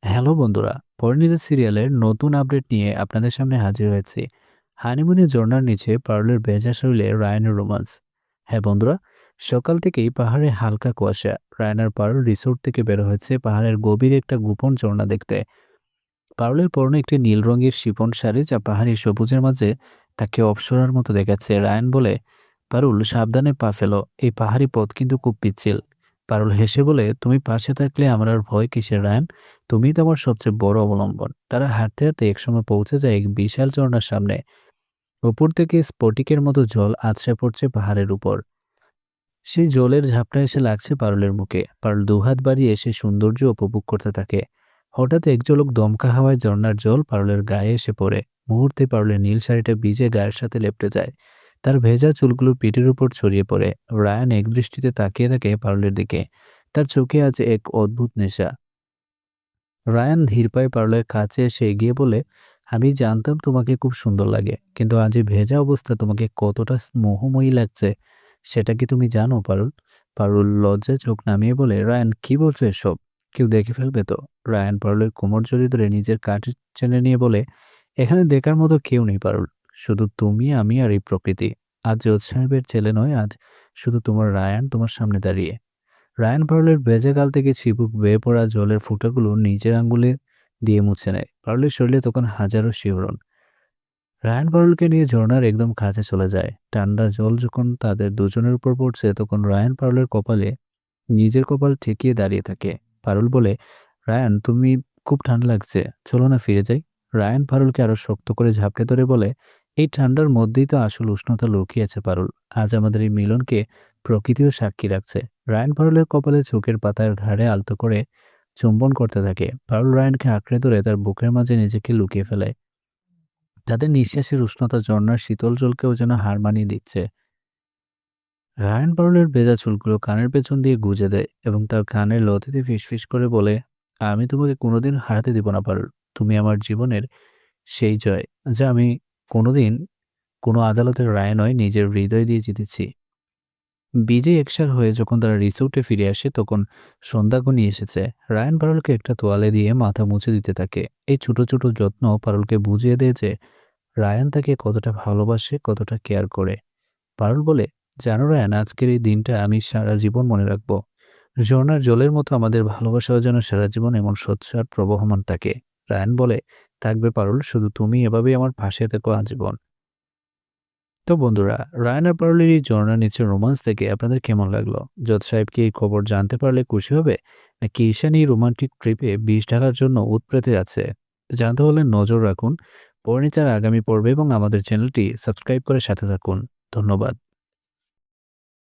Hello বন্ধুরা, পরিণীতা সিরিয়ালের নতুন আপডেট নিয়ে আপনাদের সামনে হাজির হয়েছি। হানিমুনের ঝর্ণার নিচে পারুলের ভেজা শরীরে রায়ানের রোমান্স। হ্যাঁ বন্ধুরা, সকাল থেকেই পাহাড়ে হালকা কুয়াশা। রায়ান আর পারুল রিসোর্ট থেকে বের হয়েছে পাহাড়ের গভীরে একটা গোপন ঝর্ণা দেখতে। পারুলের পরনে একটি নীল রঙের শিফন শাড়ি, যা পাহাড়ি সবুজের মাঝে তাকে অপসরার মতো দেখাচ্ছে। রায়ান বলে, পারুল সাবধানে পা ফেলো, এই পাহাড়ি পথ কিন্তু খুব পিচ্ছিল। পারুল হেসে বলে, তুমি পাশে থাকলে আমার আর ভয় কিসের রায়ান, তুমিই তো আমার সবচেয়ে বড় অবলম্বন। তারা হাঁটতে হাঁটতে একসময় পৌঁছে যায় এক বিশাল ঝর্ণার সামনে। উপর থেকে স্ফটিকের মতো জল আছড়ে পড়ছে পাহাড়ের উপর। সেই জলের ঝাপটা এসে লাগছে পারুলের মুখে। পারুল দুহাত বাড়িয়ে এসে সৌন্দর্য উপভোগ করতে থাকে। হঠাৎ এক ঝলক দমকা হাওয়ায় ঝর্ণার জল পারুলের গায়ে এসে পড়ে। মুহূর্তে পারুলের নীল শাড়িটা ভিজে গায়ের সাথে লেপ্টে যায়। তার ভেজা চুলগুলো পিঠের উপর ছড়িয়ে পড়ে। রায়ান একদৃষ্টিতে তাকিয়ে থাকে পারুলের দিকে। তার চোখে আছে এক অদ্ভুত নেশা। রায়ান ধীর পায়ে পারুলের কাছে এসে এগিয়ে বলে, আমি জানতাম তোমাকে খুব সুন্দর লাগে, কিন্তু আজ এই ভেজা অবস্থা তোমাকে কতটা মোহময়ী লাগছে সেটা কি তুমি জানো পারুল? পারুল লজ্জায় চোখ নামিয়ে বলে, রায়ান কি বলছো এসব? কেউ দেখে ফেলবে তো? রায়ান পারুলের কোমর জড়িয়ে ধরে নিজের কাছে টেনে নিয়ে বলে, এখানে দেখার মতো কেউ নেই পারুল, শুধু তুমি, আমি আর এই প্রকৃতি। আজ জজ সাহেবের ছেলে নয়, আজ শুধু তোমার রায়ান তোমার সামনে দাঁড়িয়ে। রায়ান পারুলের ভেজা গাল থেকে চিবুক বেয়ে পড়া জলের ফুঁটাগুলো নিজের আঙ্গুলে দিয়ে মুছে নেয়। পারুলের শরীরে তখন হাজারো শিহরণ। রায়ান পারুলকে নিয়ে ঝর্ণার একদম কাছে চলে যায়। ঠান্ডা জল যখন তাদের দুজনের উপর পড়ছে, তখন রায়ান পারুলের কপালে নিজের কপাল ঠেকিয়ে দাঁড়িয়ে থাকে। পারুল বলে, রায়ান তুমি খুব ঠান্ডা লাগছে, চলো না ফিরে যাই। রায়ান পারুলকে আরো শক্ত করে ঝাঁপড়ে ধরে বলে, এই ঠান্ডার মধ্যেই তো আসল উষ্ণতা লুকিয়ে আছে পারুল। আজ আমাদের এই মিলনকে প্রকৃতিও সাক্ষী রাখছে। রায়ান পারুলের কপালে চোখের পাতার ঘাড়ে আলতো করে চুম্বন করতে থাকে। পারুল রায়ানকে আঁকড়ে ধরে তার বুকের মাঝে নিজেকে লুকিয়ে ফেলে। তাদের নিঃশ্বাসের উষ্ণতা ঝর্ণার শীতল জলকেও যেন হার মানিয়ে দিচ্ছে। রায়ান পারুলের ভেজা চুলগুলো কানের পেছন দিয়ে গুজে দেয় এবং তার কানের লতিতে ফিসফিস করে বলে, আমি তোমাকে কোনোদিন হারাতে দিব না পারুল। তুমি আমার জীবনের সেই জয়, যা আমি কোনোদিন কোনো আদালতের রায় নয়, নিজের হৃদয় দিয়ে জিতেছি। বিজয় একসার হয়ে যখন তারা রিসোর্টে ফিরে আসে, তখন সন্ধ্যা ঘনিয়ে এসেছে। রায়ান পারুলকে একটা তোয়ালে দিয়ে মাথা মুছে দিতে থাকে। এই ছোট ছোট যত্ন পারুলকে বুঝিয়ে দেয় যে রায়ান তাকে কতটা ভালোবাসে, কতটা কেয়ার করে। পারুল বলে, জানো রায়ান, আজকের এই দিনটা আমি সারা জীবন মনে রাখবো। ঝর্ণার জলের মতো আমাদের ভালোবাসাও যেন সারা জীবন এমন স্বচ্ছ আর প্রবহমান থাকে। রায়ান বলে, থাকবে পারুল, শুধু তুমি এভাবেই আমার পাশে থেকো আজীবন। তো বন্ধুরা, রায়ান আর পারুলের এই ঝর্ণার নিচের রোমান্স থেকে আপনাদের কেমন লাগলো? জজ সাহেব কি এই খবর জানতে পারলে খুশি হবে, নাকি ঈশান এই রোমান্টিক ট্রিপে বিষ ঢালার জন্য উৎপ্রেতে আছে? জানতে হলে নজর রাখুন পরিণীতার আগামী পর্বে এবং আমাদের চ্যানেলটি সাবস্ক্রাইব করে সাথে থাকুন। ধন্যবাদ।